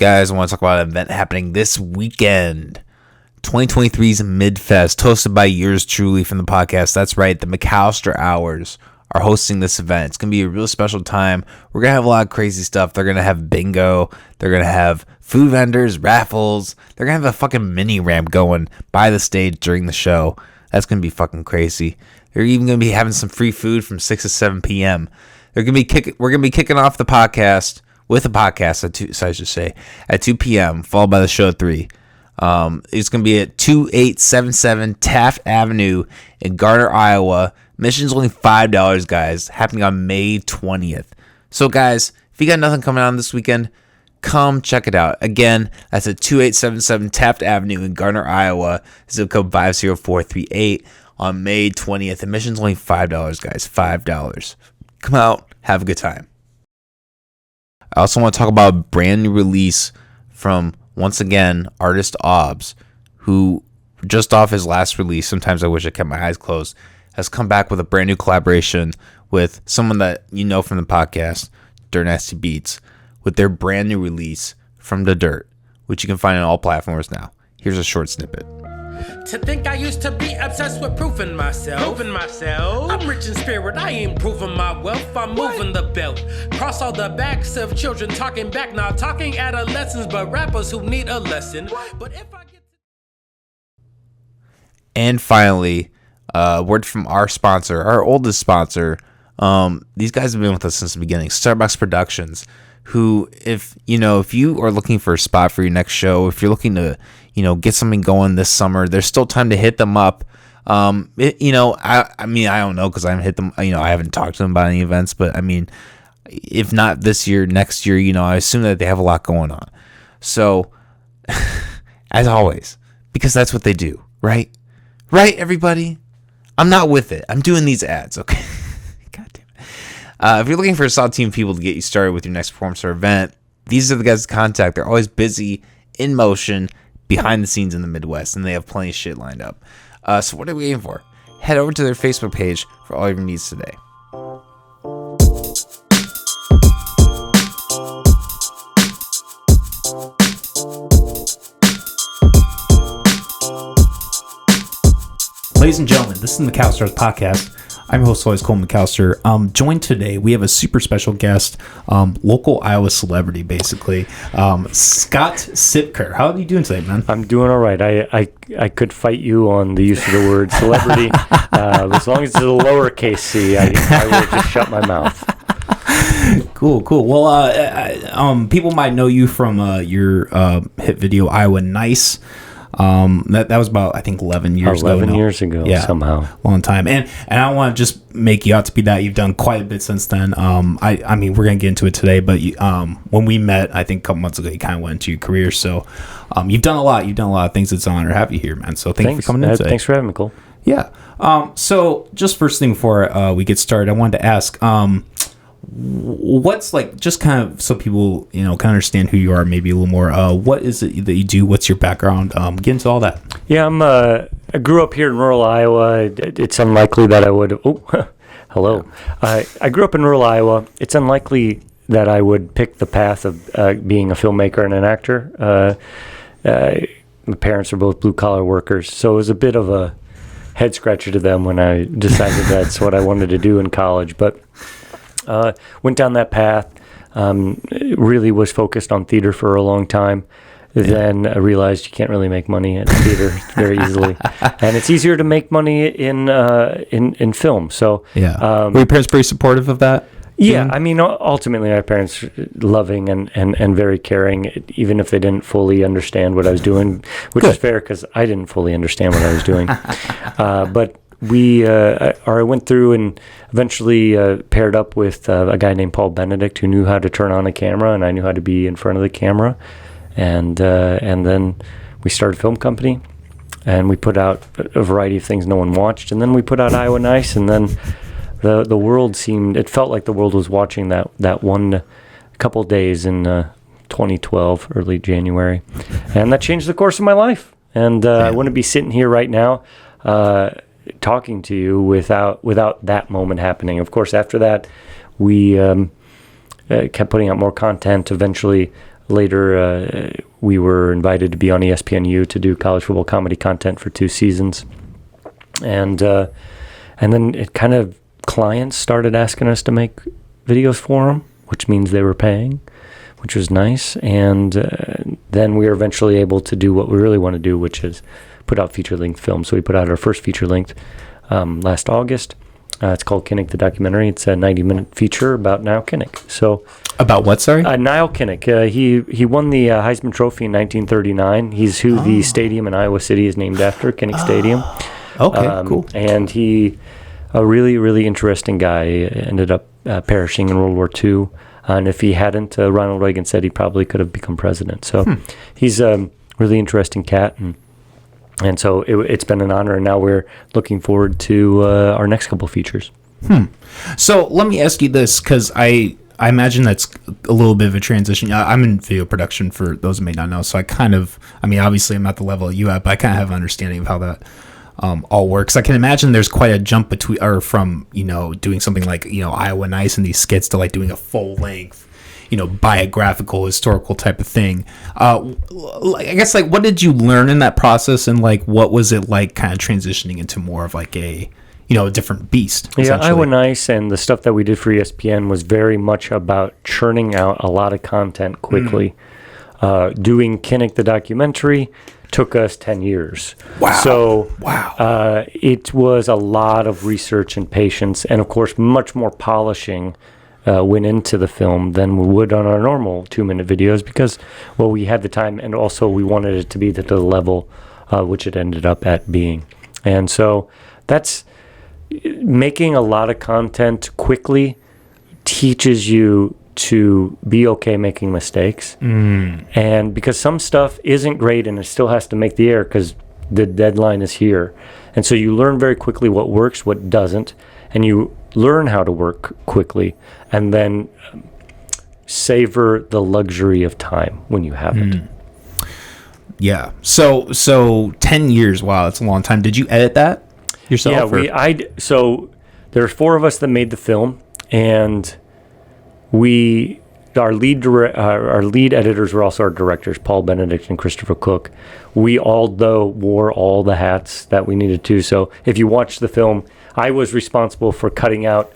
guys, I want to talk about an event happening this weekend. 2023's Midfest, hosted by yours truly from the podcast. That's right, the McAllister Hours are hosting this event. It's going to be a real special time. We're going to have a lot of crazy stuff. They're going to have bingo. They're going to have food vendors, raffles. They're going to have a fucking mini ramp going by the stage during the show. That's going to be fucking crazy. They're even going to be having some free food from 6 to 7 p.m. We're going to be kicking off the podcast with a podcast at 2 p.m., followed by the show at 3. It's going to be at 2877 Taft Avenue in Garner, Iowa. Admission's only $5, guys, happening on May 20th. So, guys, if you got nothing coming on this weekend, come check it out. Again, that's at 2877 Taft Avenue in Garner, Iowa. Zip code 50438 on May 20th. Admission's only $5, guys. $5. Come out, have a good time. I also want to talk about a brand new release from, once again, artist Obs, who just off his last release, Sometimes I Wish I Kept My Eyes Closed, has come back with a brand new collaboration with someone that you know from the podcast, Dirt Nasty Beats, with their brand new release, From the Dirt, which you can find on all platforms now. Here's a short snippet. To think I used to be obsessed with proving myself. I'm rich in spirit, I ain't proving my wealth. I'm moving the belt. Cross all the backs of children talking back, not talking adolescents, but rappers who need a lesson. But if I get And finally, word from our sponsor, our oldest sponsor. These guys have been with us since the beginning, Starbucks Productions, who, if you are looking for a spot for your next show, if you're looking to, get something going this summer, there's still time to hit them up. I don't know, because I haven't hit them, I haven't talked to them about any events, but I mean, if not this year, next year, I assume that they have a lot going on. So, as always, because that's what they do, right? Right, everybody? I'm not with it. I'm doing these ads, okay? God damn it. If you're looking for a solid team of people to get you started with your next performance or event, these are the guys to contact. They're always busy, in motion, behind the scenes in the Midwest, and they have plenty of shit lined up. So what are we waiting for? Head over to their Facebook page for all your needs today. Ladies and gentlemen, this is the McAllister's podcast. I'm your host, always Cole McAllister. Joined today, we have a super special guest, local Iowa celebrity, basically, Scott Siepker. How are you doing today, man? I'm doing all right. I could fight you on the use of the word celebrity. As long as it's a lowercase c, I will just shut my mouth. Cool. Well, people might know you from your hit video, Iowa Nice. That was about, I think, 11 years ago. 11 years ago, yeah, somehow. Long time. And I don't want to just make you out to be that. You've done quite a bit since then. I mean, we're going to get into it today, but when we met, I think a couple months ago, you kind of went into your career. So you've done a lot. You've done a lot of things. It's an honor to have you here, man. So thanks for coming in today. Thanks for having me, Cole. Yeah. So just first thing before we get started, I wanted to ask, what's like, just kind of so people kind of understand who you are maybe a little more, what is it that you do, what's your background, get into all that. Yeah, I grew up here in rural Iowa. It's unlikely that I would hello. I grew up in rural Iowa. It's unlikely that I would pick the path of being a filmmaker and an actor. My parents are both blue collar workers, so it was a bit of a head scratcher to them when I decided that's what I wanted to do in college, but went down that path, really was focused on theater for a long time. Yeah. Then I realized you can't really make money in theater very easily. And it's easier to make money in film. So, yeah. Were your parents pretty supportive of that? Yeah, I mean, ultimately, my parents loving and very caring, even if they didn't fully understand what I was doing, which is fair because I didn't fully understand what I was doing. But I went through and eventually paired up with a guy named Paul Benedict who knew how to turn on a camera, and I knew how to be in front of the camera. And then we started a film company, and we put out a variety of things no one watched. And then we put out Iowa Nice, and then the world it felt like the world was watching that one couple days in 2012, early January. And that changed the course of my life. And I wouldn't be sitting here right now talking to you without that moment happening. Of course, after that, we kept putting out more content. Eventually later, we were invited to be on ESPNU to do college football comedy content for 2 seasons. And then it kind of, clients started asking us to make videos for them, which means they were paying, which was nice. And then we were eventually able to do what we really want to do, which is put out feature-length films. So we put out our first feature-length last August. It's called Kinnick the Documentary. It's a 90-minute feature about Niall Kinnick. So About what, sorry? Niall Kinnick. He won the Heisman Trophy in 1939. He's who the stadium in Iowa City is named after, Kinnick Stadium. Okay, cool. And he, a really, really interesting guy, ended up perishing in World War II. And if he hadn't, Ronald Reagan said he probably could have become president. So he's a really interesting cat. And so it's been an honor. And now we're looking forward to our next couple features. So let me ask you this, because I imagine that's a little bit of a transition. I'm in video production, for those who may not know. So obviously I'm not the level you at, but I kind of have an understanding of how that all works. I can imagine there's quite a jump from doing something like Iowa Nice and these skits to like doing a full length biographical historical type of thing. I guess, like, what did you learn in that process, and like what was it like kind of transitioning into more of like a different beast? Yeah, Iowa Nice and the stuff that we did for ESPN was very much about churning out a lot of content quickly. Doing Kinnick the Documentary took us 10 years. Wow. So it was a lot of research and patience, and of course much more polishing went into the film than we would on our normal 2-minute videos, because we had the time, and also we wanted it to be to the level which it ended up at being. And so that's making a lot of content quickly teaches you to be okay making mistakes. And because some stuff isn't great and it still has to make the air because the deadline is here. And so you learn very quickly what works, what doesn't, and you learn how to work quickly, and then savor the luxury of time when you have it. Yeah. So 10 years, wow, that's a long time. Did you edit that yourself? Yeah, so there's 4 of us that made the film, and our lead editors were also our directors, Paul Benedict and Christopher Cook. We all, though, wore all the hats that we needed to. So if you watch the film, I was responsible for cutting out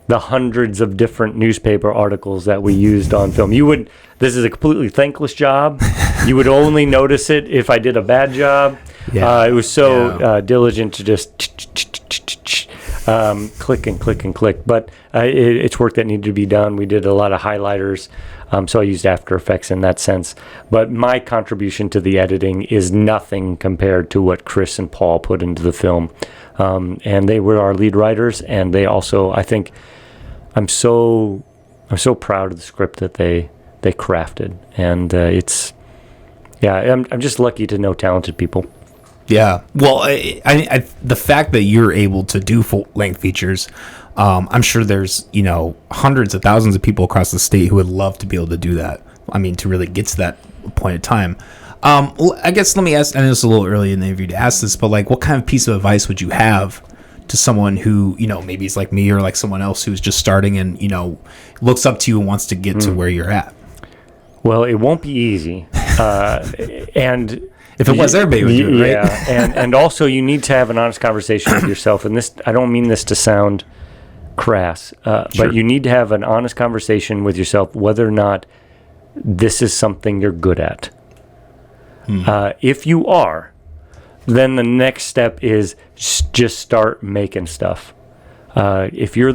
the hundreds of different newspaper articles that we used on film. This is a completely thankless job. You would only notice it if I did a bad job. It was so diligent to just click and click and click. But it's work that needed to be done. We did a lot of highlighters. So I used After Effects in that sense. But my contribution to the editing is nothing compared to what Chris and Paul put into the film. And they were our lead writers. And they also, I think, I'm so proud of the script that they crafted. And I'm just lucky to know talented people. Yeah. Well, I the fact that you're able to do full-length features, I'm sure there's, hundreds of thousands of people across the state who would love to be able to do that. I mean, to really get to that point in time. I guess let me ask, I know it's a little early in the interview to ask this, but like, what kind of piece of advice would you have to someone who, maybe is like me or like someone else who's just starting and, looks up to you and wants to get to where you're at? Well, it won't be easy. And if it was, everybody would do it, right? Yeah, and also you need to have an honest conversation with yourself. And this, I don't mean this to sound crass, but you need to have an honest conversation with yourself whether or not this is something you're good at. If you are, then the next step is just start making stuff. If you're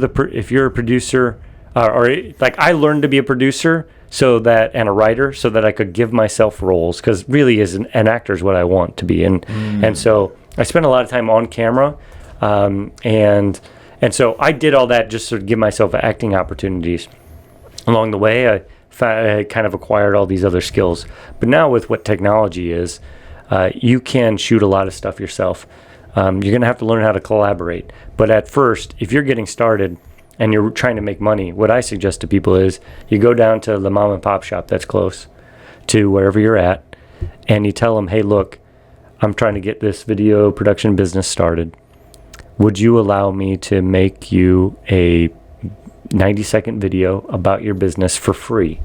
a producer, or like I learned to be a producer and a writer so that I could give myself roles, because really as an actor is what I want to be. And so I spent a lot of time on camera, and so I did all that just to give myself acting opportunities. Along the way, I kind of acquired all these other skills. But now with what technology is, you can shoot a lot of stuff yourself. You're going to have to learn how to collaborate. But at first, if you're getting started and you're trying to make money, what I suggest to people is you go down to the mom and pop shop that's close to wherever you're at, and you tell them, hey, look, I'm trying to get this video production business started. Would you allow me to make you a 90-second video about your business for free?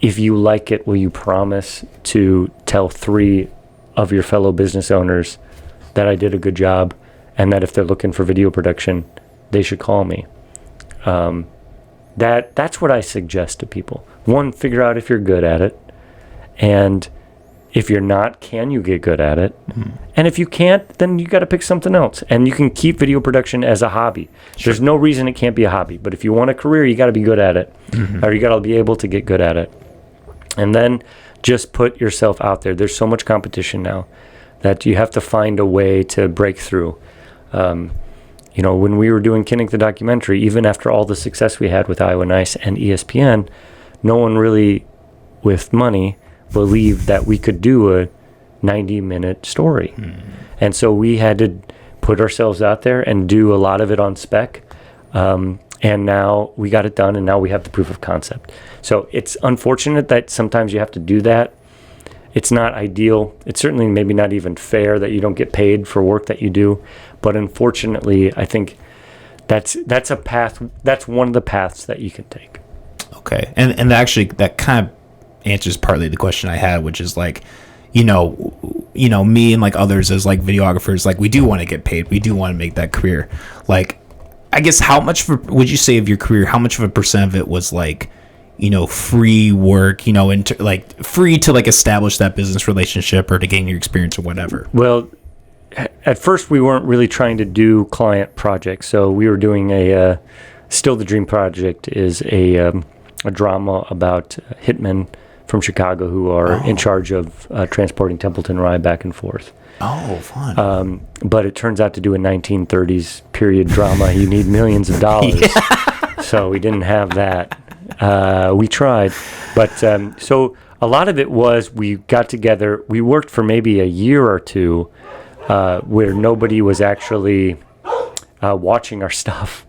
if you like it, will you promise to tell 3 of your fellow business owners that I did a good job, and that if they're looking for video production, they should call me? That's what I suggest to people. 1, figure out if you're good at it, and if you're not, can you get good at it? And if you can't, then you got to pick something else. And you can keep video production as a hobby. Sure. There's no reason it can't be a hobby. But if you want a career, you got to be good at it, or you got to be able to get good at it. And then just put yourself out there. There's so much competition now that you have to find a way to break through. When we were doing Kinnick the documentary, even after all the success we had with Iowa Nice and ESPN, no one really, with money, believed that we could do a 90-minute story. And so we had to put ourselves out there and do a lot of it on spec. And now we got it done, and now we have the proof of concept. So it's unfortunate that sometimes you have to do that. It's not ideal. It's certainly maybe not even fair that you don't get paid for work that you do. But unfortunately, I think that's a path. That's one of the paths that you can take. Okay. And actually, that kind of answers partly the question I had, which is like, me and like others as like videographers, like we do want to get paid. We do want to make that career. Like, I guess how much would you say of your career, how much of a percent of it was like, free work, like free to like establish that business relationship or to gain your experience or whatever? Well, at first we weren't really trying to do client projects. So we were doing a Still the Dream project is a drama about hitmen from Chicago who are in charge of transporting Templeton Rye back and forth. Oh, fun. But it turns out to do a 1930s period drama, you need millions of dollars. So we didn't have that. We tried. But so a lot of it was we got together. We worked for maybe a year or two where nobody was actually watching our stuff.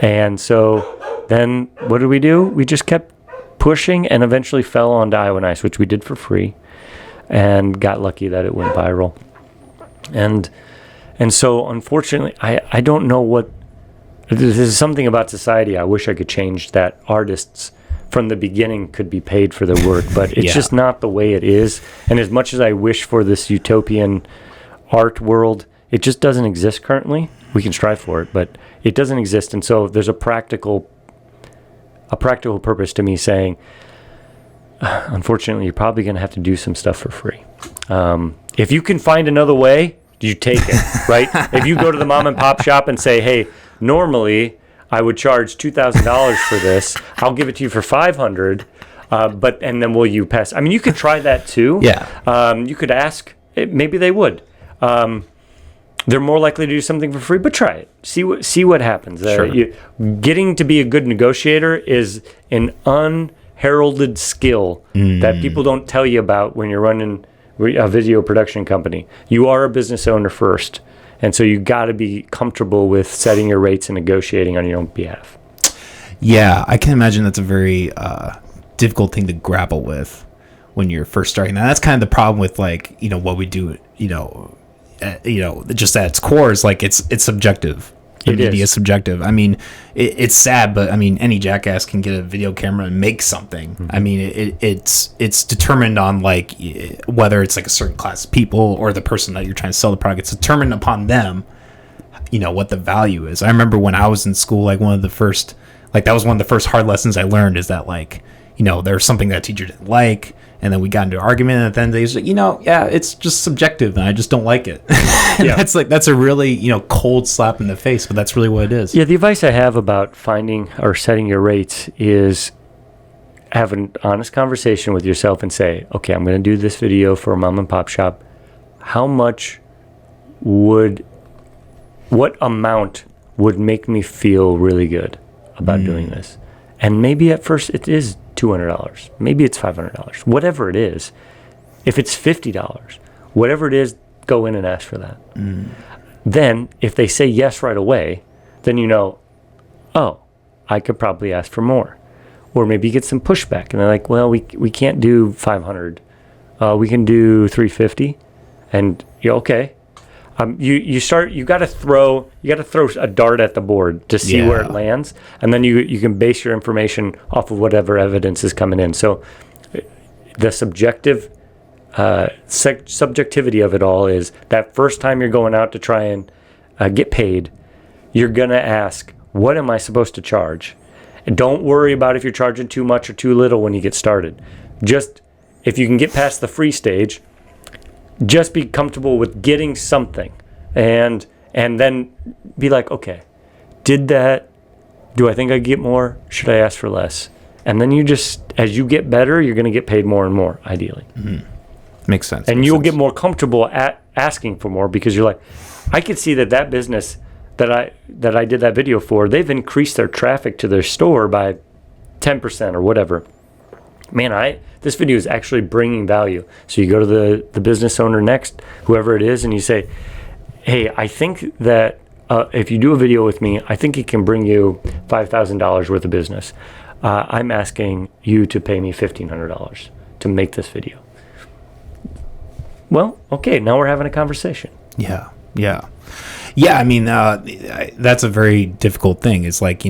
And so then what did we do? We just kept pushing and eventually fell onto Iowa Nice, which we did for free, and got lucky that it went viral. And so unfortunately, I don't know what, there's something about society I wish I could change, that artists from the beginning could be paid for their work, but it's just not the way it is. And as much as I wish for this utopian art world, it just doesn't exist currently. We can strive for it, but it doesn't exist. And so there's a practical purpose to me saying, unfortunately, you're probably going to have to do some stuff for free. If you can find another way, you take it, right? If you go to the mom and pop shop and say, hey, normally I would charge $2,000 for this, I'll give it to you for $500, and then will you pass? I mean, you could try that too. Yeah. You could ask, maybe they would. They're more likely to do something for free, but try it. See what happens. Sure. Getting to be a good negotiator is an unheralded skill that people don't tell you about when you're running a video production company. You are a business owner first, and so you got to be comfortable with setting your rates and negotiating on your own behalf. Yeah, I can imagine that's a very difficult thing to grapple with when you're first starting. Now, that's kind of the problem with like what we do. Just at its core is like it's subjective. The media is subjective. I mean, it's sad, but I mean, any jackass can get a video camera and make something. Mm-hmm. I mean, it's determined on like whether it's like a certain class of people or the person that you're trying to sell the product. It's determined upon them, what the value is. I remember when I was in school, like that was one of the first hard lessons I learned is that like, there's something that a teacher didn't like. And then we got into an argument, and at the end of the day, he's like, it's just subjective, and I just don't like it. That's a really, cold slap in the face, but that's really what it is. Yeah, the advice I have about finding or setting your rates is have an honest conversation with yourself and say, okay, I'm going to do this video for a mom and pop shop. What amount would make me feel really good about doing this? And maybe at first it is $200, maybe it's $500, whatever it is. If it's $50, whatever it is, go in and ask for that. Then if they say yes right away, then I could probably ask for more. Or maybe get some pushback and they're like, well, we can't do 500, we can do 350. And you're okay. You got to throw a dart at the board to see where it lands, and then you can base your information off of whatever evidence is coming in. So the subjectivity of it all is that first time you're going out to try and get paid, you're going to ask, what am I supposed to charge? And don't worry about if you're charging too much or too little when you get started. Just, if you can get past the free stage, just be comfortable with getting something. And then be like, okay, do I think I get more? Should I ask for less? And then you just, as you get better, you're going to get paid more and more, ideally. Mm-hmm. Makes sense. And you'll get more comfortable at asking for more, because you're like, I could see that business that I did that video for, they've increased their traffic to their store by 10% or whatever. Man, this video is actually bringing value. So you go to the business owner next, whoever it is, and you say, hey, I think that if you do a video with me, I think it can bring you $5,000 worth of business. I'm asking you to pay me $1,500 to make this video. Well, okay, now we're having a conversation. Yeah. I mean, that's a very difficult thing. It's like,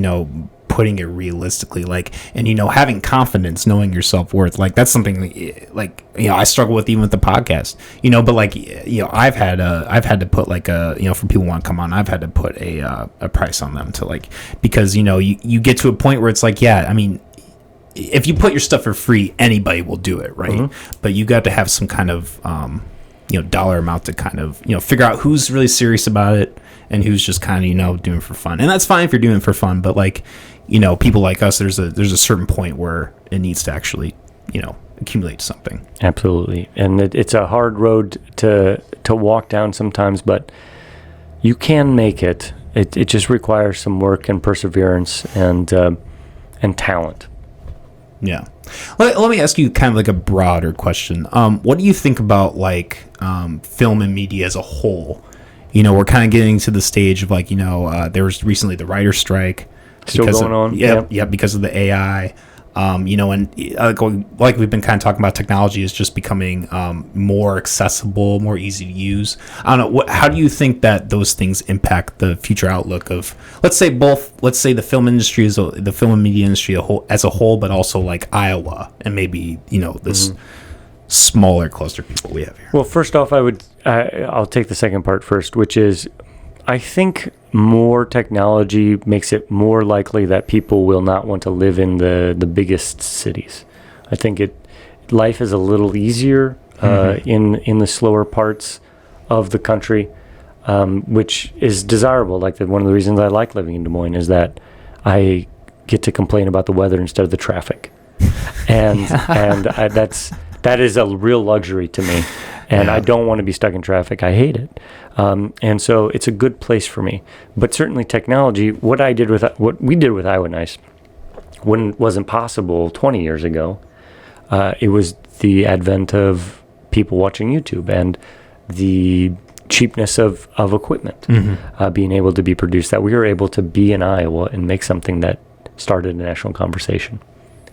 putting it realistically, like, and having confidence, knowing your self-worth, like that's something like I struggle with even with the podcast, but like I've had to put like for people who want to come on, I've had to put a price on them to like, because you get to a point where it's like, yeah, I mean, if you put your stuff for free, anybody will do it, right? Mm-hmm. But you got to have some kind of dollar amount to kind of figure out who's really serious about it and who's just kind of doing it for fun. And that's fine if you're doing it for fun, but like people like us, there's a certain point where it needs to actually accumulate something. Absolutely. And it's a hard road to walk down sometimes, but you can make it. It just requires some work and perseverance and talent. Yeah. Let me ask you kind of like a broader question. What do you think about like film and media as a whole? We're kind of getting to the stage of like, there was recently the writer's strike. Still going on. Yeah, because of the AI. And like we've been kind of talking about, technology is just becoming more accessible, more easy to use. I don't know. How do you think that those things impact the future outlook of, let's say the film industry, the film and media industry as a whole, but also like Iowa and maybe this smaller cluster of people we have here? Well, first off, I'll take the second part first, which is, I think more technology makes it more likely that people will not want to live in the biggest cities. I think life is a little easier in the slower parts of the country, which is desirable. Like one of the reasons I like living in Des Moines is that I get to complain about the weather instead of the traffic, and that is a real luxury to me. And I don't want to be stuck in traffic. I hate it. And so it's a good place for me. But certainly technology, what we did with Iowa Nice wasn't possible 20 years ago. It was the advent of people watching YouTube and the cheapness of equipment being able to be produced, that we were able to be in Iowa and make something that started a national conversation.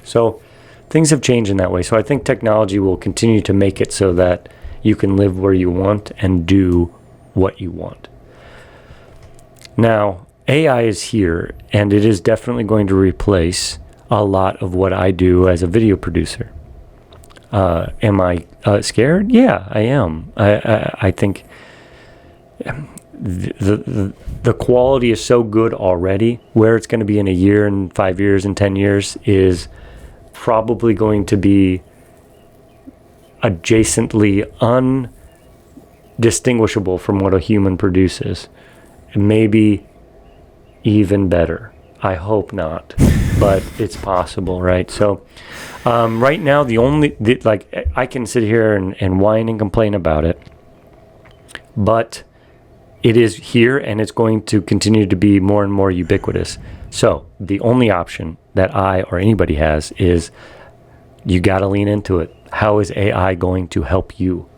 So things have changed in that way. So I think technology will continue to make it so that you can live where you want and do what you want. Now, AI is here, and it is definitely going to replace a lot of what I do as a video producer. Am I scared? Yeah, I am. I think the quality is so good already. Where it's going to be in a year and 5 years and 10 years is probably going to be adjacently undistinguishable from what a human produces. Maybe even better. I hope not, but it's possible, right? So right now, I can sit here and whine and complain about it, but it is here and it's going to continue to be more and more ubiquitous. So the only option that I or anybody has is you got to lean into it. How is AI going to help you?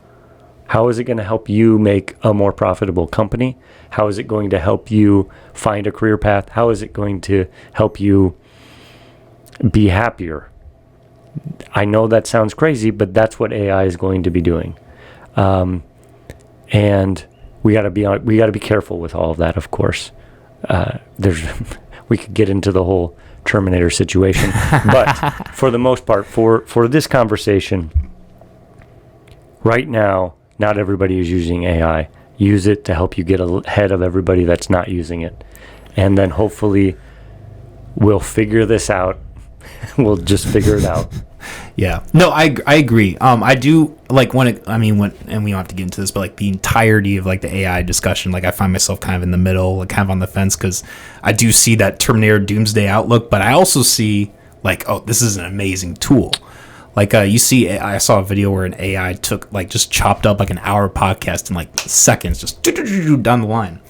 How is it going to help you make a more profitable company? How is it going to help you find a career path? How is it going to help you be happier? I know that sounds crazy, but that's what AI is going to be doing. And we got to be careful with all of that, of course. We could get into the whole Terminator situation, but for the most part, for this conversation, Right now, not everybody is using AI. Use it to help you get ahead of everybody that's not using it. And then hopefully we'll figure this out. We'll just figure it out. Yeah. No, I agree. I do like when and we don't have to get into this, but like the entirety of like the AI discussion, like I find myself kind of in the middle, like kind of on the fence, because I do see that Terminator Doomsday outlook, but I also see like, oh, this is an amazing tool. Like I saw a video where an AI took like just chopped up like an hour podcast in like seconds, just down the line.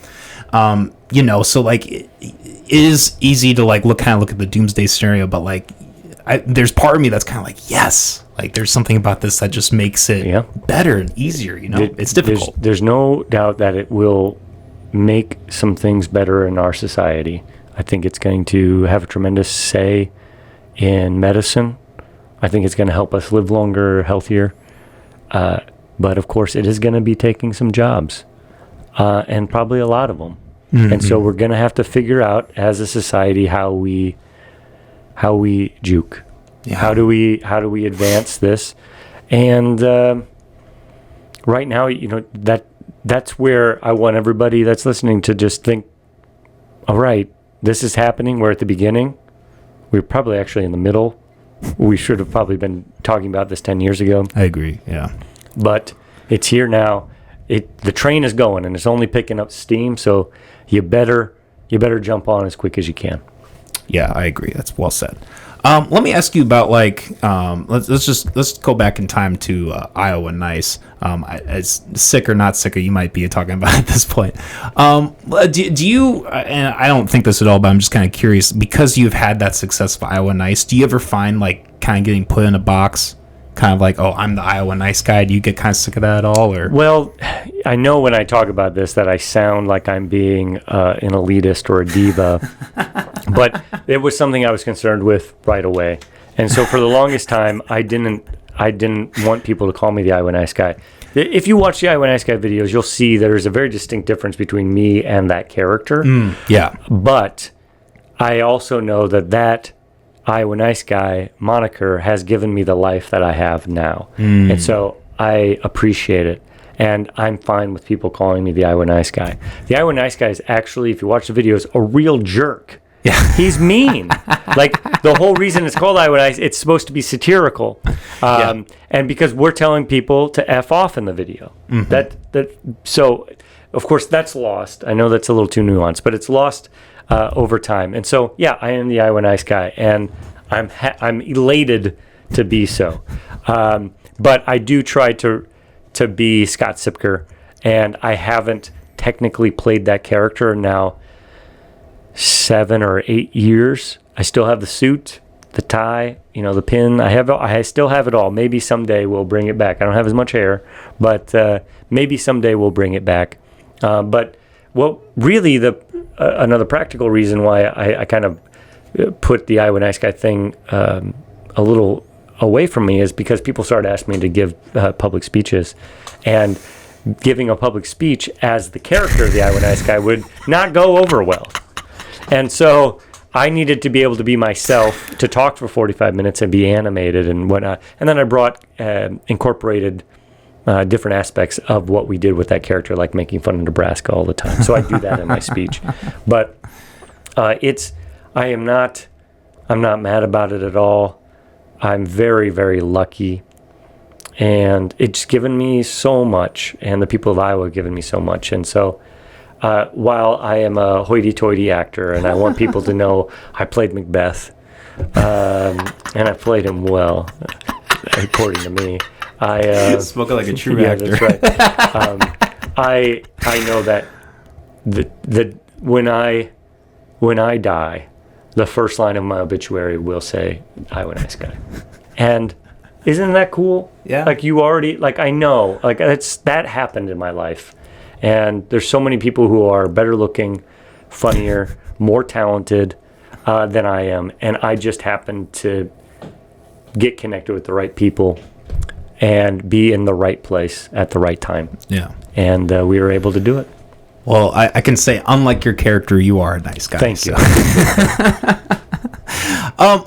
So like it is easy to like look at the Doomsday scenario, but like there's part of me that's kind of like, yes, like there's something about this that just makes it better and easier. It's difficult. There's no doubt that it will make some things better in our society. I think it's going to have a tremendous say in medicine. I think it's going to help us live longer, healthier. But of course, it is going to be taking some jobs, and probably a lot of them. Mm-hmm. And so we're going to have to figure out as a society how we juke. Yeah. How do we advance this? And right now, that's where I want everybody that's listening to just think, all right, this is happening. We're at the beginning. We're probably actually in the middle. We should have probably been talking about this 10 years ago. I agree, yeah. But it's here now. The train is going, and it's only picking up steam, so you better jump on as quick as you can. Yeah, I agree. That's well said. Let me ask you about let's go back in time to Iowa Nice. As sick or not sick, you might be talking about at this point. Do you? And I don't think this at all, but I'm just kind of curious, because you've had that success of Iowa Nice. Do you ever find like kind of getting put in a box? Kind of like, oh, I'm the Iowa Nice guy. Do you get kind of sick of that at all? Or well, I know when I talk about this that I sound like I'm being an elitist or a diva, but it was something I was concerned with right away. And so for the longest time, I didn't want people to call me the Iowa Nice guy. If you watch the Iowa Nice guy videos, you'll see there's a very distinct difference between me and that character. Yeah. But I also know that Iowa Nice guy moniker has given me the life that I have now. And so I appreciate it. And I'm fine with people calling me the Iowa Nice guy. The Iowa Nice guy is actually, if you watch the videos, a real jerk. Yeah. He's mean. Like, the whole reason it's called Iowa Nice, it's supposed to be satirical. And because we're telling people to F off in the video. So, of course, that's lost. I know that's a little too nuanced, but it's lost over time. And so, yeah, I am the Iowa Nice guy, and I'm elated to be so. But I do try to be Scott Siepker, and I haven't technically played that character now 7 or 8 years. I still have the suit, the tie, the pin. I still have it all. Maybe someday we'll bring it back. I don't have as much hair, but maybe someday we'll bring it back. But really, another practical reason why I kind of put the Iowa Nice guy thing a little away from me is because people started asking me to give public speeches, and giving a public speech as the character of the Iowa Nice guy would not go over well. And so I needed to be able to be myself, to talk for 45 minutes and be animated and whatnot. And then I incorporated different aspects of what we did with that character, like making fun of Nebraska all the time. So I do that in my speech. But I'm not mad about it at all. I'm very, very lucky. And it's given me so much, and the people of Iowa have given me so much. And so while I am a hoity-toity actor, and I want people to know I played Macbeth, and I played him well, according to me. I spoken like a true actor. That's right. I know that when I die, the first line of my obituary will say Iowa Nice guy. And isn't that cool? Yeah. Like, you already, like, I know, like, that happened in my life. And there's so many people who are better looking, funnier, more talented than I am. And I just happened to get connected with the right people and be in the right place at the right time. Yeah. And we were able to do it. Well, I can say, unlike your character, you are a nice guy. Thank you.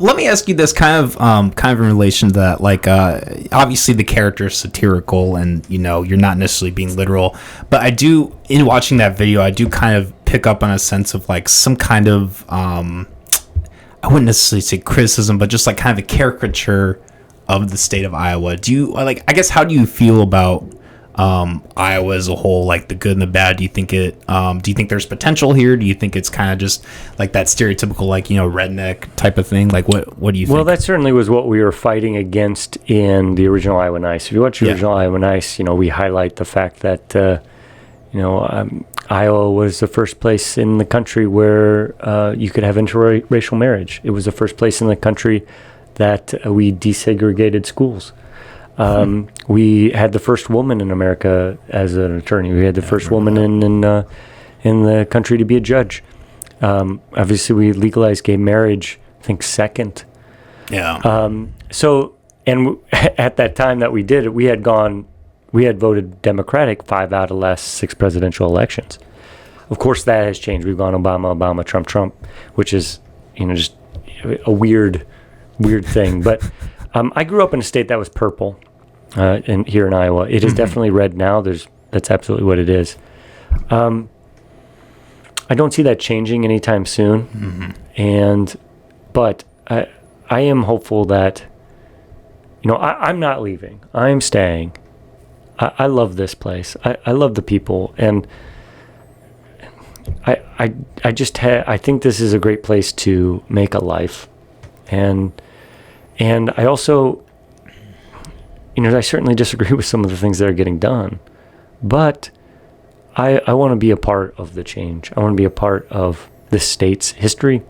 Let me ask you this kind of in relation to that. Like, obviously the character is satirical, and you're not necessarily being literal. But I do, in watching that video, I do kind of pick up on a sense of like some kind of, I wouldn't necessarily say criticism, but just like kind of a caricature of the state of Iowa. Do you like? I guess how do you feel about Iowa as a whole, like the good and the bad? Do you think there's potential here? Do you think it's kind of just like that stereotypical, like, redneck type of thing? Like, what do you think? Well, that certainly was what we were fighting against in the original Iowa Nice. If you watch the original Iowa Nice, we highlight the fact that, Iowa was the first place in the country where you could have interracial marriage. It was the first place in the country that we desegregated schools. We had the first woman in America as an attorney. We had the first woman in the country to be a judge. Obviously, we legalized gay marriage, I think, second. Yeah. At that time that we did it, we had voted Democratic 5 out of the last 6 presidential elections. Of course, that has changed. We've gone Obama, Trump, which is, just a weird thing. But I grew up in a state that was purple. Here in Iowa, it is definitely red now. That's absolutely what it is. I don't see that changing anytime soon. But I am hopeful that I'm not leaving. I'm staying. I love this place. I love the people, and I think this is a great place to make a life, and I also. I certainly disagree with some of the things that are getting done, but I want to be a part of the change. I want to be a part of this state's history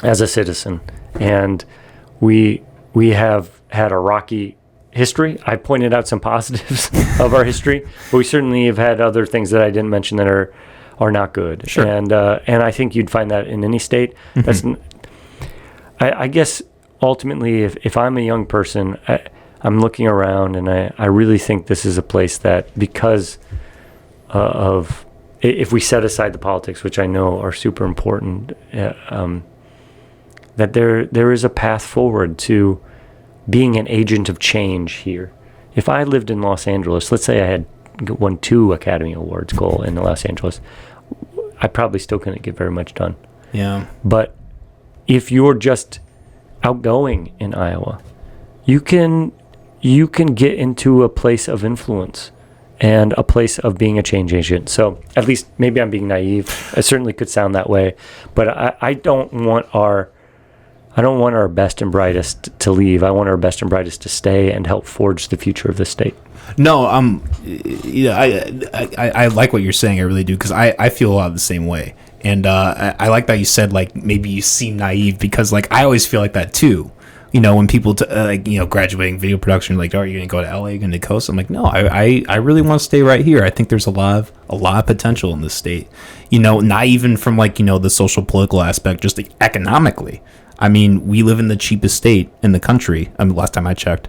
as a citizen. And we have had a rocky history. I pointed out some positives of our history, but we certainly have had other things that I didn't mention that are not good. Sure. And I think you'd find that in any state. I guess ultimately, if I'm a young person, I'm looking around, and I really think this is a place that, because of, if we set aside the politics, which I know are super important, that there is a path forward to being an agent of change here. If I lived in Los Angeles, let's say I had won 2 Academy Awards goal in Los Angeles, I probably still couldn't get very much done. Yeah. But if you're just outgoing in Iowa, you can get into a place of influence and a place of being a change agent. So at least maybe I'm being naive. I certainly could sound that way, but I don't want our best and brightest to leave. I want our best and brightest to stay and help forge the future of the state. No, I like what you're saying. I really do, because I feel a lot of the same way. And I like that you said, like, maybe you seem naive, because like I always feel like that too. When people graduating video production, like, oh, are you going to go to LA, going to coast? I'm like, no, I really want to stay right here. I think there's a lot of potential in this state. Not even from like, the social political aspect, just like economically. I mean, we live in the cheapest state in the country. I mean, last time I checked.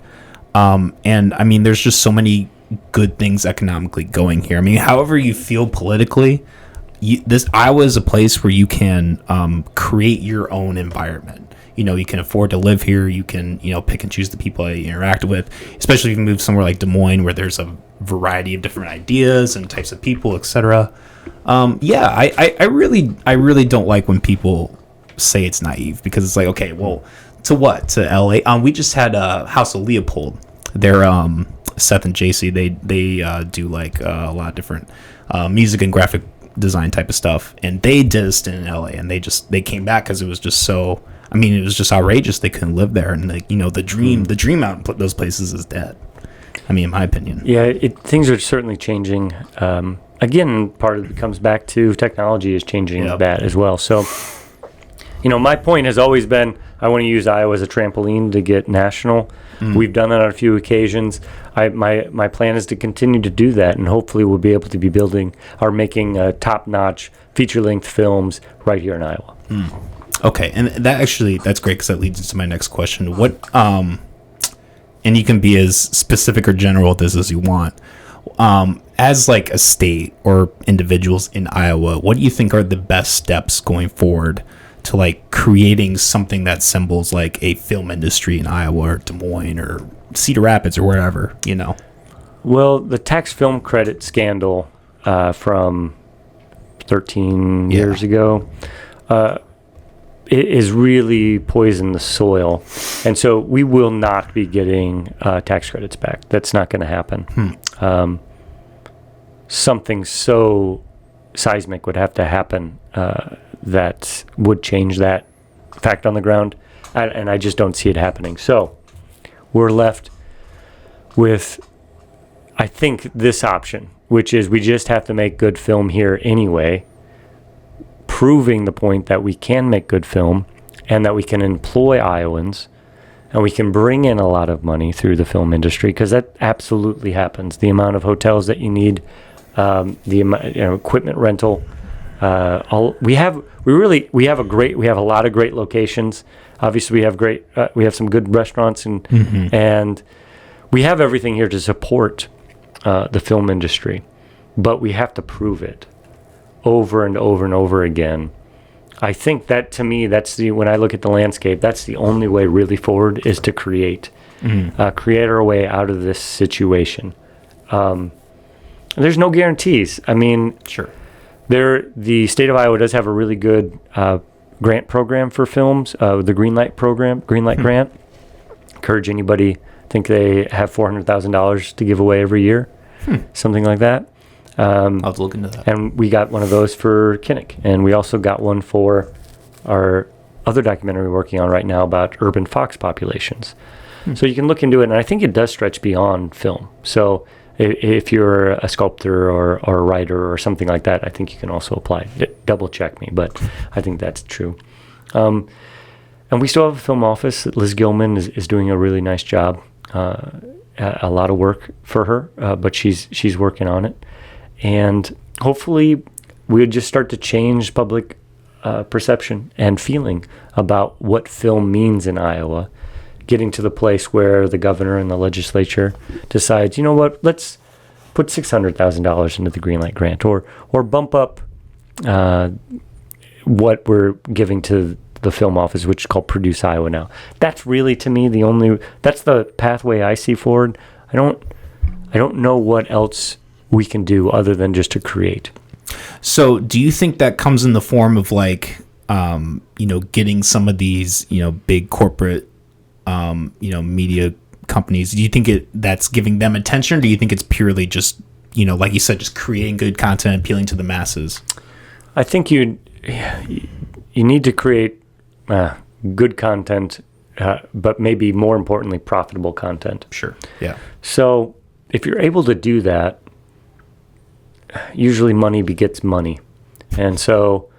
And I mean, there's just so many good things economically going here. I mean, however you feel politically, this Iowa is a place where you can create your own environment. You can afford to live here. You can, pick and choose the people that you interact with, especially if you move somewhere like Des Moines, where there's a variety of different ideas and types of people, etc. I really don't like when people say it's naive, because it's like, okay, well, to what? To LA? We just had House of Leopold. They're Seth and JC. They do like a lot of different music and graphic design type of stuff, and they did a stint in LA, and they came back because it was just so. I mean, it was just outrageous. They couldn't live there, and the dream out in those places is dead. I mean, in my opinion. Yeah, things are certainly changing. Again, part of it comes back to technology is changing that as well. So, my point has always been I want to use Iowa as a trampoline to get national. We've done that on a few occasions. My plan is to continue to do that, and hopefully we'll be able to be building or making top-notch feature-length films right here in Iowa. Okay, and that's great, because that leads into my next question. What, and you can be as specific or general with this as you want. As like a state or individuals in Iowa, what do you think are the best steps going forward to like creating something that symbols like a film industry in Iowa or Des Moines or Cedar Rapids or wherever, you know? Well, the tax film credit scandal from 13 years ago it is really poisoned the soil. And so we will not be getting tax credits back. That's not going to happen. Something so seismic would have to happen that would change that fact on the ground. And I just don't see it happening. So we're left with, I think, this option, which is we just have to make good film here anyway, proving the point that we can make good film and that we can employ Iowans and we can bring in a lot of money through the film industry, because that absolutely happens. The amount of hotels that you need, the amount, equipment rental, we have a lot of great locations. Obviously, we have some good restaurants and we have everything here to support the film industry, but we have to prove it over and over and over again. I think that, to me, when I look at the landscape, that's the only way really forward, is to create our way out of this situation. There's no guarantees. I mean, Sure. The state of Iowa does have a really good grant program for films, the Greenlight grant. Encourage anybody, I think they have $400,000 to give away every year, something like that. I'll have to look into that. And we got one of those for Kinnick. And we also got one for our other documentary we're working on right now about urban fox populations. So you can look into it, and I think it does stretch beyond film. So if you're a sculptor or a writer or something like that, I think you can also apply. Double check me, but I think that's true. And we still have a film office. Liz Gilman is doing a really nice job. A lot of work for her, but she's working on it. And hopefully we would just start to change public perception and feeling about what film means in Iowa, getting to the place where the governor and the legislature decides, you know what, let's put $600,000 into the Greenlight grant, or bump up what we're giving to the film office, which is called Produce Iowa now. That's really, to me, that's the pathway I see forward. I don't know what else we can do other than just to create. So do you think that comes in the form of like, getting some of these, big corporate, media companies? Do you think that's giving them attention, or do you think it's purely just, like you said, just creating good content, appealing to the masses? I think you need to create good content, but maybe more importantly, profitable content. Sure. Yeah. So if you're able to do that, usually money begets money. And so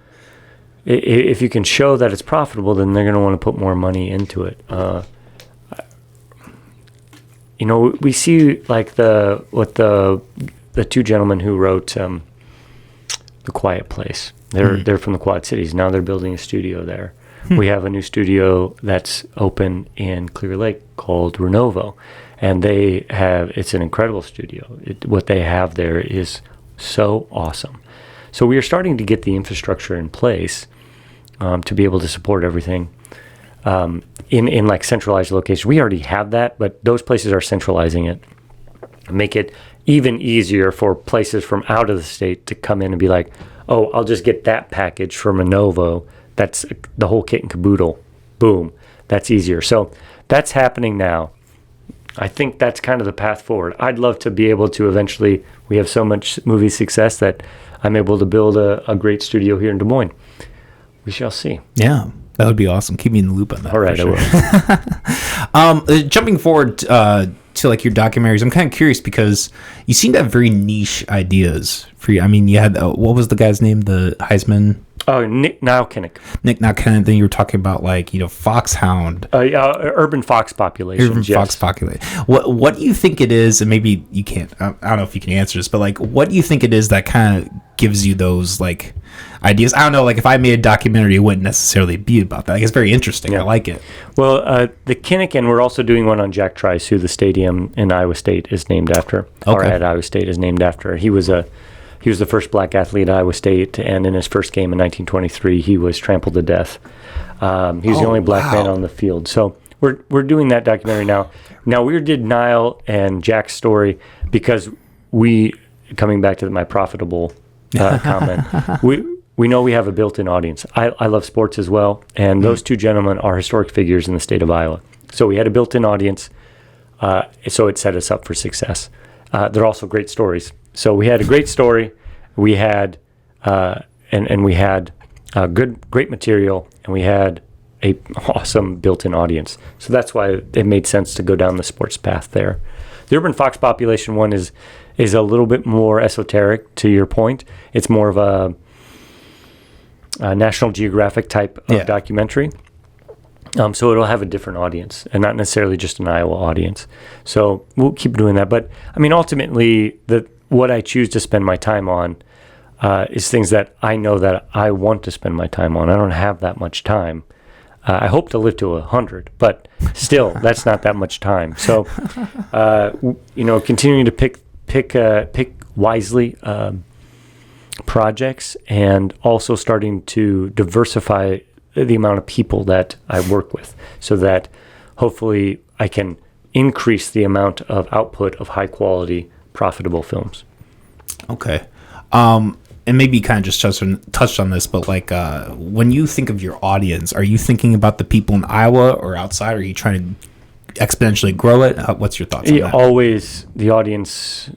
if you can show that it's profitable, then they're going to want to put more money into it. We see like the two gentlemen who wrote The Quiet Place. They're from the Quad Cities. Now they're building a studio there. We have a new studio that's open in Clear Lake called Renovo, and it's an incredible studio. What they have there is so awesome. So we are starting to get the infrastructure in place to be able to support everything in like centralized locations. We already have that, but those places are centralizing it, make it even easier for places from out of the state to come in and be like, oh, I'll just get that package from Renovo. That's the whole kit and caboodle. Boom. That's easier. So that's happening now. I think that's kind of the path forward. I'd love to be able to eventually, we have so much movie success that I'm able to build a great studio here in Des Moines. We shall see. Yeah, that would be awesome. Keep me in the loop on that. All right, sure. I will. Jumping forward to like your documentaries, I'm kind of curious because you seem to have very niche ideas. You had, what was the guy's name? The Heisman? Oh, Nick Kinnick. Then you were talking about like, foxhound. Urban fox populations. Fox population. What do you think it is, and maybe you can't, I don't know if you can answer this, but like, what do you think it is that kind of gives you those like ideas? I don't know, like if I made a documentary, it wouldn't necessarily be about that. Like, it's very interesting. Yeah. I like it. Well, the Kinnick, and we're also doing one on Jack Trice, who the stadium in Iowa State is named after, or at Iowa State is named after. He was a He was the first black athlete at Iowa State, and in his first game in 1923, he was trampled to death. He was the only black man on the field. So we're doing that documentary now. Now, we did Niall and Jack's story because coming back to my profitable comment, we know we have a built-in audience. I love sports as well, and those two gentlemen are historic figures in the state of Iowa. So we had a built-in audience, so it set us up for success. They're also great stories. So we had a great story. We had and we had great material, and we had a awesome built-in audience. So that's why it made sense to go down the sports path there. The Urban Fox Population one is a little bit more esoteric, to your point. It's more of a National Geographic type of documentary. So it'll have a different audience and not necessarily just an Iowa audience. So we'll keep doing that. But I mean, ultimately, what I choose to spend my time on is things that I know that I want to spend my time on. I don't have that much time. I hope to live to 100, but still, that's not that much time. So, continuing to pick wisely projects, and also starting to diversify the amount of people that I work with, so that hopefully I can increase the amount of output of high quality, profitable films. Okay. And maybe you kind of just touched on this, but like when you think of your audience, are you thinking about the people in Iowa or outside? Or are you trying to exponentially grow it? What's your thoughts on that? Always, the audience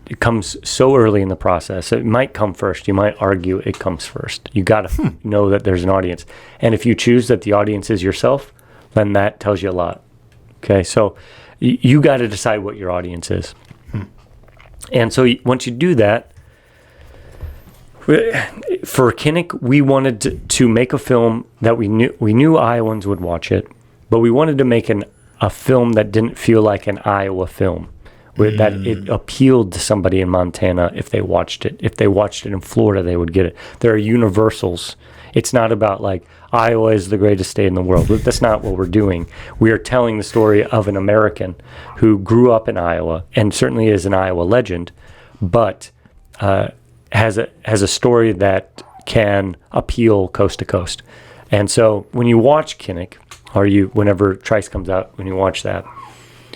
it comes so early in the process. It might come first. You might argue it comes first. You got to know that there's an audience. And if you choose that the audience is yourself, then that tells you a lot. Okay, so you got to decide what your audience is. And so once you do that, for Kinnick, we wanted to make a film that we knew Iowans would watch it, but we wanted to make a film that didn't feel like an Iowa film, that it appealed to somebody in Montana if they watched it. If they watched it in Florida, they would get it. There are universals. It's not about like Iowa is the greatest state in the world. That's not what we're doing. We are telling the story of an American who grew up in Iowa and certainly is an Iowa legend, but has a story that can appeal coast to coast. And so when you watch Kinnick, whenever Trice comes out, when you watch that,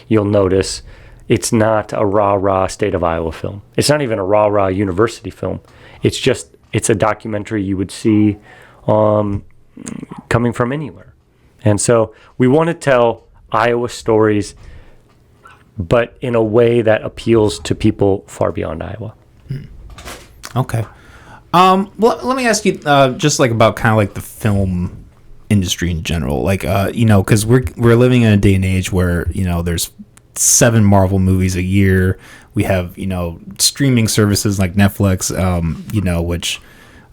you'll notice it's not a rah-rah state of Iowa film. It's not even a rah-rah university film. It's a documentary you would see coming from anywhere. And so we want to tell Iowa stories, but in a way that appeals to people far beyond Iowa. Okay. Well, let me ask you just like about kind of like the film industry in general, like because we're living in a day and age where there's 7 Marvel movies a year. We have streaming services like Netflix, which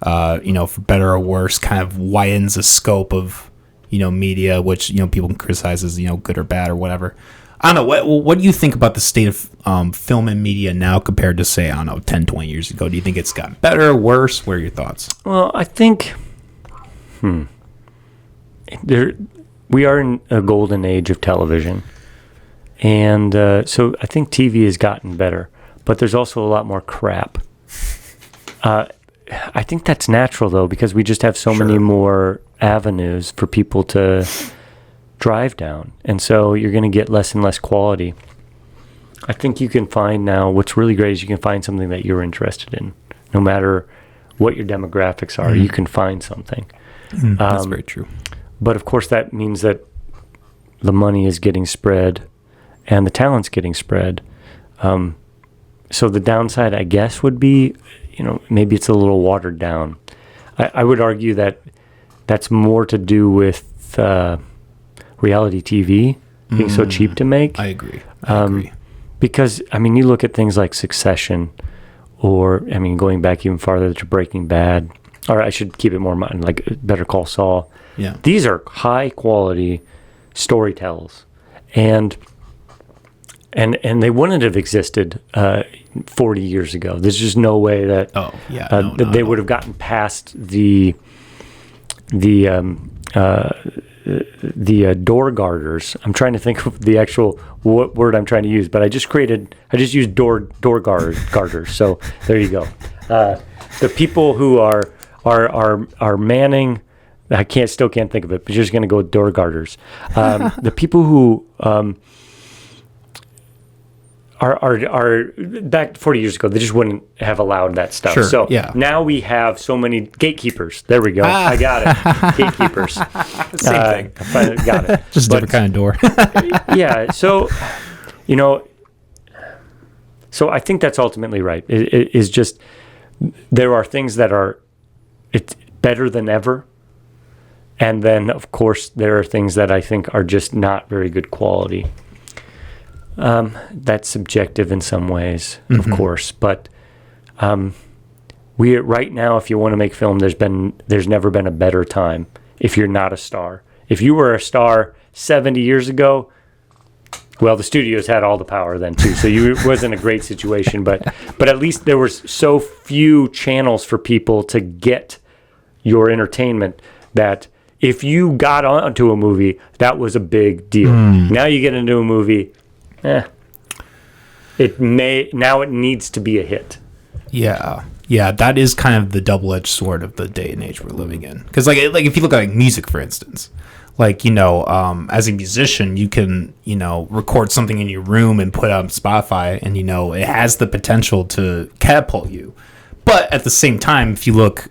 for better or worse kind of widens the scope of media, which people can criticize as good or bad or whatever. I don't know. What do you think about the state of film and media now compared to, say, 10, 20 years ago? Do you think it's gotten better, worse? What are your thoughts? Well, I think we are in a golden age of television. And so I think TV has gotten better. But there's also a lot more crap. I think that's natural, though, because we just have so many more avenues for people to drive down, and so you're going to get less and less quality. I think you can find now, what's really great is you can find something that you're interested in. No matter what your demographics are, you can find something. That's very true. But of course that means that the money is getting spread and the talent's getting spread. So the downside, I guess, would be, maybe it's a little watered down. I would argue that that's more to do with reality TV being so cheap to make. I agree. Because, you look at things like Succession, or, going back even farther to Breaking Bad, or I should keep it more modern, like Better Call Saul. Yeah. These are high quality storytellers. And they wouldn't have existed 40 years ago. There's just no way that they would have gotten past the door garters. I'm trying to think of the actual what word I'm trying to use, but I just used door garters. So there you go. The people who are manning. I still can't think of it, but you're just going to go with door garters. The people who are back 40 years ago, they just wouldn't have allowed that stuff. Sure, so yeah. now we have so many gatekeepers. There we go. I got it. Gatekeepers. Same thing. Got it. Just a different kind of door. Yeah. So, so I think that's ultimately right. It is just there are things that it's better than ever. And then, of course, there are things that I think are just not very good quality. That's subjective in some ways, of course. But right now, if you want to make film, there's never been a better time if you're not a star. If you were a star 70 years ago, well, the studios had all the power then, too. So it wasn't a great situation. But at least there was so few channels for people to get your entertainment that if you got onto a movie, that was a big deal. Now you get into a movie, it needs to be a hit. Yeah, that is kind of the double-edged sword of the day and age we're living in. Because like if you look at music, for instance, as a musician, you can record something in your room and put it on Spotify, and it has the potential to catapult you. But at the same time, if you look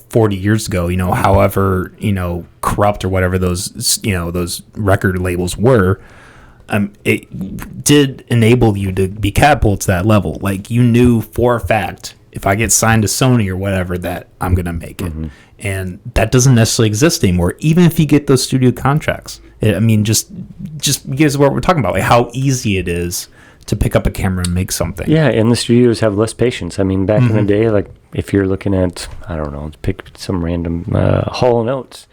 40 years ago, however, corrupt or whatever those record labels were, it did enable you to be catapulted to that level. Like, you knew for a fact, if I get signed to Sony or whatever, that I'm going to make it. And that doesn't necessarily exist anymore, even if you get those studio contracts. Just because of what we're talking about, like how easy it is to pick up a camera and make something. Yeah, and the studios have less patience. I mean, back in the day, like if you're looking at, I don't know, pick some random Hall & Oates.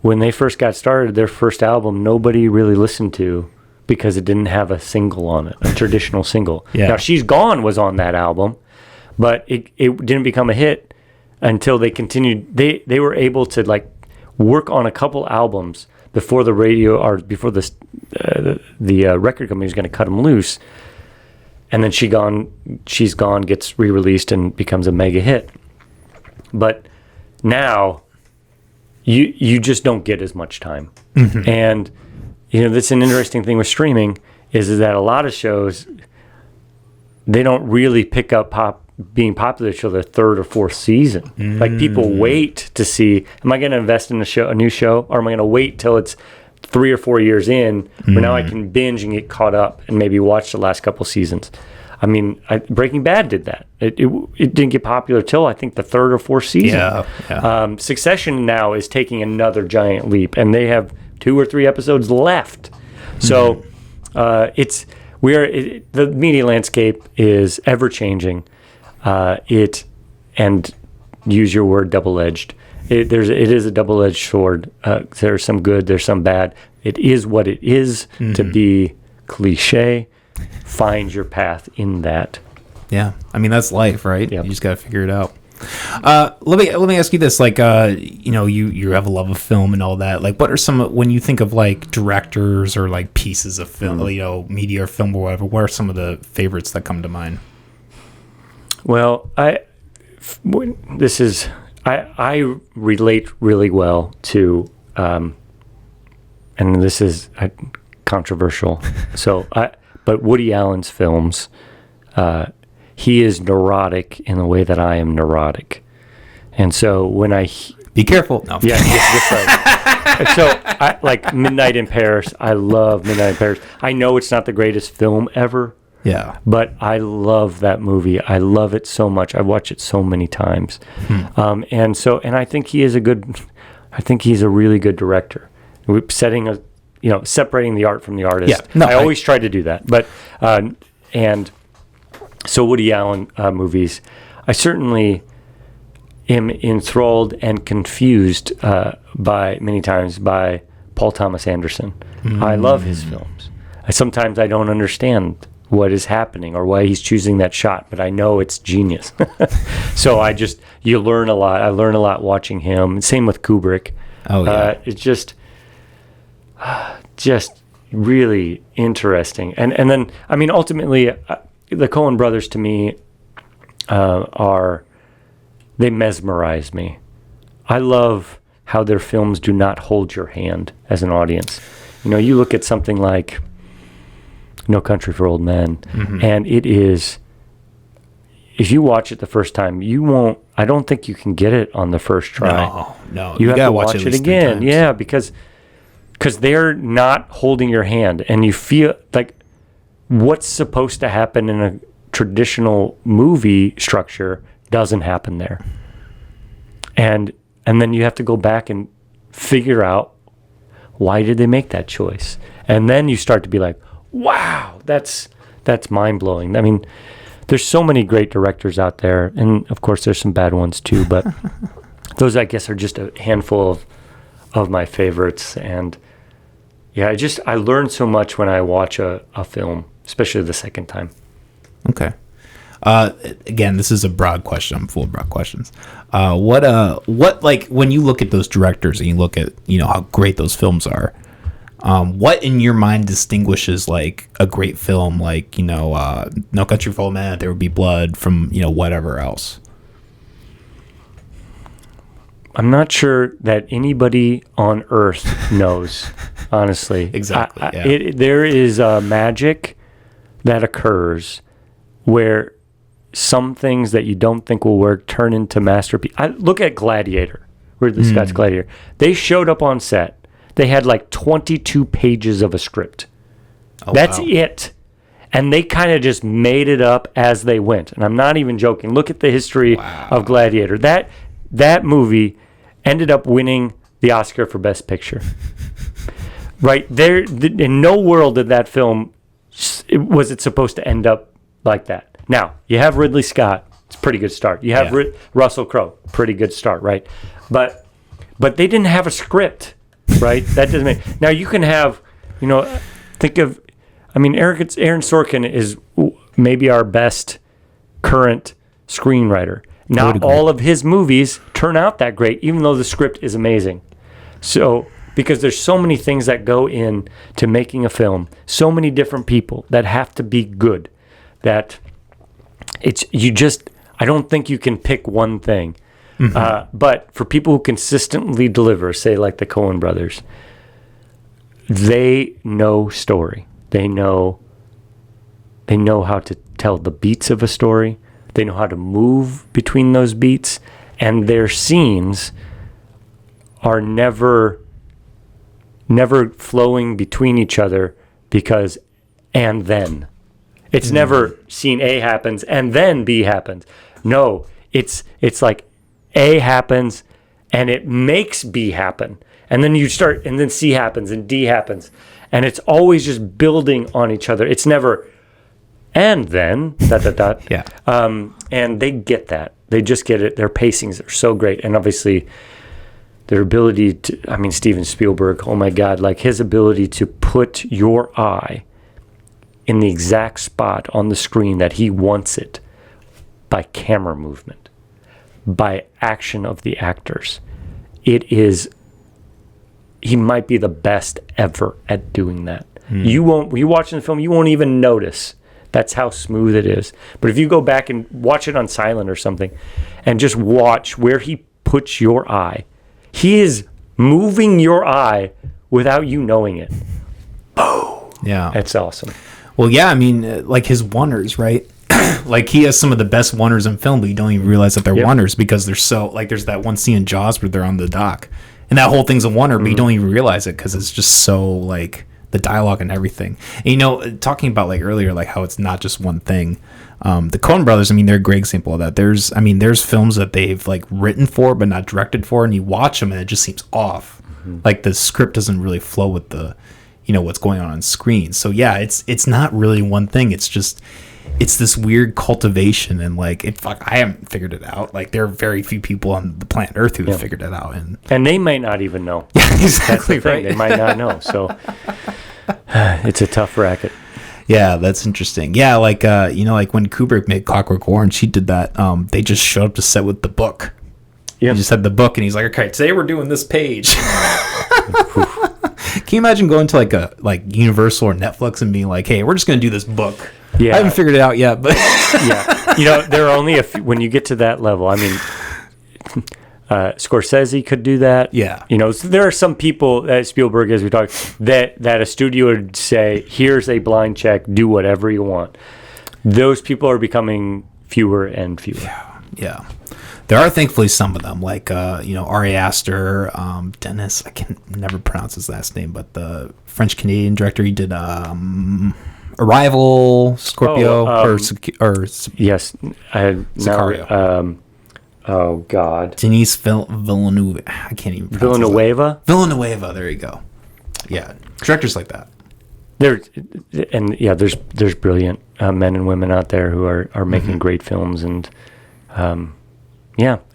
When they first got started, their first album, nobody really listened to because it didn't have a single on it, a traditional single. Yeah. Now, She's Gone was on that album, but it didn't become a hit until they continued. They were able to like work on a couple albums before the radio or before the record company was going to cut them loose, and then She's Gone gets re-released and becomes a mega hit. But now you just don't get as much time, and that's an interesting thing with streaming is that a lot of shows they don't really pick up being popular till their third or fourth season. Like people wait to see, am I going to invest in a new show, or am I going to wait till it's 3 or 4 years in, where now I can binge and get caught up and maybe watch the last couple seasons. I mean, Breaking Bad did that. It didn't get popular till I think the third or fourth season. Yeah. Succession now is taking another giant leap, and they have 2 or 3 episodes left. So the media landscape is ever changing. And use your word double-edged. It is a double-edged sword. There's some good, there's some bad. It is what it is. To be cliche. Find your path in that. Yeah, I mean that's life, right? Yep. You just got to figure it out. Let me ask you this: like, you have a love of film and all that. Like, what are some, when you think of like directors or like pieces of film, media or film or whatever? What are some of the favorites that come to mind? Well, I relate really well to, and this is controversial. But Woody Allen's films, he is neurotic in the way that I am neurotic, and so when be careful. No. Yeah, that's right. And so like Midnight in Paris. I love Midnight in Paris. I know it's not the greatest film ever. Yeah. But I love that movie. I love it so much. I watch it so many times. And I think he's a really good director. Separating the art from the artist. Yeah. No, I always try to do that. But, and so Woody Allen movies, I certainly am enthralled and confused many times by Paul Thomas Anderson. I love his films. Sometimes I don't understand what is happening or why he's choosing that shot, but I know it's genius. So you learn a lot. I learn a lot watching him. Same with Kubrick. Oh yeah. It's just just really interesting. And then, I mean, ultimately, the Coen brothers to me they mesmerize me. I love how their films do not hold your hand as an audience. You know, you look at something like No Country for Old Men, and it is, if you watch it the first time, I don't think you can get it on the first try. No. You have to watch it again. Yeah, because they're not holding your hand, and you feel like what's supposed to happen in a traditional movie structure doesn't happen there. And then you have to go back and figure out, why did they make that choice? And then you start to be like, wow, that's mind-blowing. I mean, there's so many great directors out there, and of course there's some bad ones too, but those, I guess, are just a handful of my favorites. And yeah, I learn so much when I watch a film, especially the second time. Okay. Again, this is a broad question. I'm full of broad questions. What like when you look at those directors and you look at, you know, how great those films are, what in your mind distinguishes like a great film, like, you know, No Country for Old Men, There Would Be Blood, from, you know, whatever else? I'm not sure that anybody on earth knows, honestly. Exactly. Yeah. There is a magic that occurs where some things that you don't think will work turn into masterpiece. I look at Gladiator, Ridley Scott's Gladiator. They showed up on set. They had like 22 pages of a script. That's it. And they kind of just made it up as they went. And I'm not even joking. Look at the history of Gladiator. That movie ended up winning the Oscar for Best Picture. Right there, in no world did that film was it supposed to end up like that. Now, you have Ridley Scott. It's a pretty good start. You have Russell Crowe. Pretty good start, right? But they didn't have a script, right? That doesn't make... Now, you can have, you know, think of... I mean, Aaron Sorkin is maybe our best current screenwriter. Not all of his movies turn out that great, even though the script is amazing. So, because there's so many things that go in to making a film, so many different people that have to be good, that I don't think you can pick one thing. But for people who consistently deliver, say like the Coen brothers, they know story. They know how to tell the beats of a story. They know how to move between those beats, and their scenes are never flowing between each other because and then. It's never scene A happens and then B happens. No, it's like A happens and it makes B happen. And then you start, and then C happens and D happens. And it's always just building on each other. It's never, and then, ... Yeah. And they get that. They just get it. Their pacings are so great. And obviously, their ability to, I mean, Steven Spielberg, oh my God, like his ability to put your eye in the exact spot on the screen that he wants it by camera movement, by action of the actors. He might be the best ever at doing that. You watching the film, you won't even notice. That's how smooth it is. But if you go back and watch it on silent or something and just watch where he puts your eye, he is moving your eye without you knowing it. Oh, yeah. That's awesome. Well, yeah, I mean, like his wonders, right? Like he has some of the best wonders in film, but you don't even realize that they're wonders because they're so, like there's that one scene in Jaws where they're on the dock and that whole thing's a wonder, but you don't even realize it because it's just so like the dialogue and everything. And, you know, talking about like earlier, like how it's not just one thing. The Coen brothers, I mean, they're a great example of that. There's films that they've like written for, but not directed for. And you watch them and it just seems off. Like the script doesn't really flow with the, you know, what's going on screen. So yeah, it's not really one thing. It's just, it's this weird cultivation, and like I haven't figured it out. Like there are very few people on the planet Earth who have figured it out, and they might not even know. Yeah, exactly. That's the thing. They might not know. So it's a tough racket. Yeah, that's interesting. Yeah, like you know, like when Kubrick made Clockwork Orange, he did that. They just showed up to set with the book. Yeah, he just had the book, and he's like, "Okay, today we're doing this page." Can you imagine going to like Universal or Netflix and being like, hey, we're just going to do this book? Yeah. I haven't figured it out yet, but yeah. There are only a few, when you get to that level. I mean, Scorsese could do that. Yeah. So there are some people, Spielberg, as we talked, that a studio would say, here's a blind check, do whatever you want. Those people are becoming fewer and fewer. Yeah. There are thankfully some of them, like Ari Aster, Dennis. I can never pronounce his last name, but the French Canadian director. He did Arrival, Scorpio, yes, Sicario. Oh God, Denis Villeneuve. I can't even pronounce Villanueva. There you go. Yeah, directors like that. There's brilliant men and women out there who are making great films, and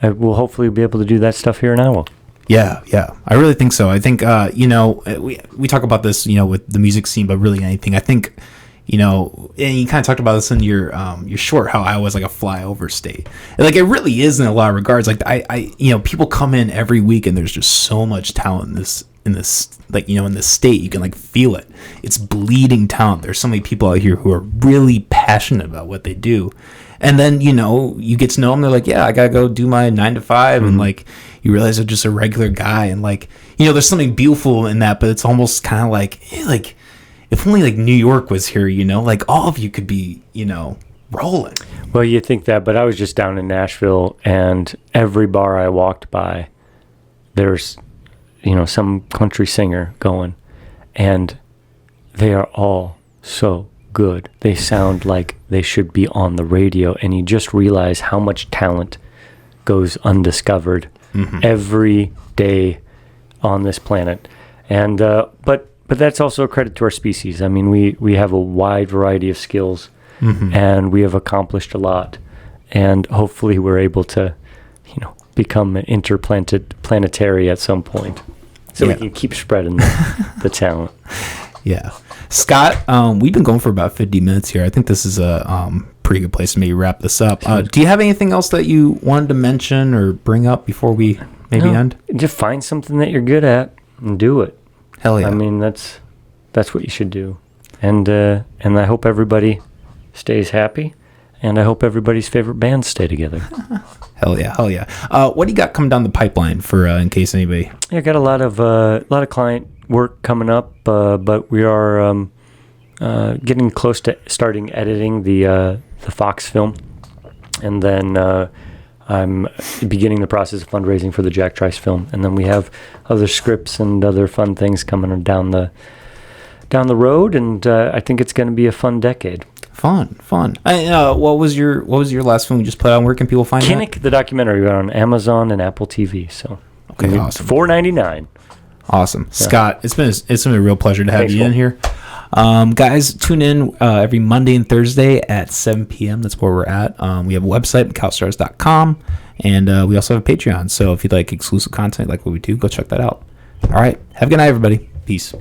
we'll hopefully be able to do that stuff here in Iowa. Yeah, I really think so. I think we talk about this, with the music scene, but really anything. I think, and you kind of talked about this in your short, how Iowa's like a flyover state. And like it really is in a lot of regards. Like I people come in every week and there's just so much talent in this in this state. You can like feel it. It's bleeding talent. There's so many people out here who are really passionate about what they do. And then, you get to know them. They're like, yeah, I got to go do my 9 to 5. And like, you realize they're just a regular guy. And like, there's something beautiful in that, but it's almost kind of like if only like New York was here, like all of you could be, rolling. Well, you think that, but I was just down in Nashville, and every bar I walked by, there's, some country singer going, and they are all so good. They sound like they should be on the radio, and you just realize how much talent goes undiscovered every day on this planet. And but that's also a credit to our species. I mean, we have a wide variety of skills, and we have accomplished a lot, and hopefully we're able to become interplanetary at some point, so we can keep spreading the talent. Yeah. Scott, we've been going for about 50 minutes here. I think this is a pretty good place to maybe wrap this up. Do you have anything else that you wanted to mention or bring up before we maybe end? Just find something that you're good at and do it. Hell yeah. I mean, that's what you should do. And I hope everybody stays happy, and I hope everybody's favorite bands stay together. Hell yeah. What do you got coming down the pipeline for in case anybody? Yeah, I got a lot of client work coming up, but we are getting close to starting editing the Fox film, and then I'm beginning the process of fundraising for the Jack Trice film, and then we have other scripts and other fun things coming down the road, and I think it's going to be a fun decade. Fun. What was your last film you just put out? Where can people find Kinnick, the documentary? We're on Amazon and Apple TV. So okay, awesome. $4.99. Awesome, yeah. Scott. It's been a real pleasure to have you in here. Guys, tune in every Monday and Thursday at 7 p.m. That's where we're at. We have a website, McAllisterArts.com, and we also have a Patreon. So if you'd like exclusive content like what we do, go check that out. All right, have a good night, everybody. Peace.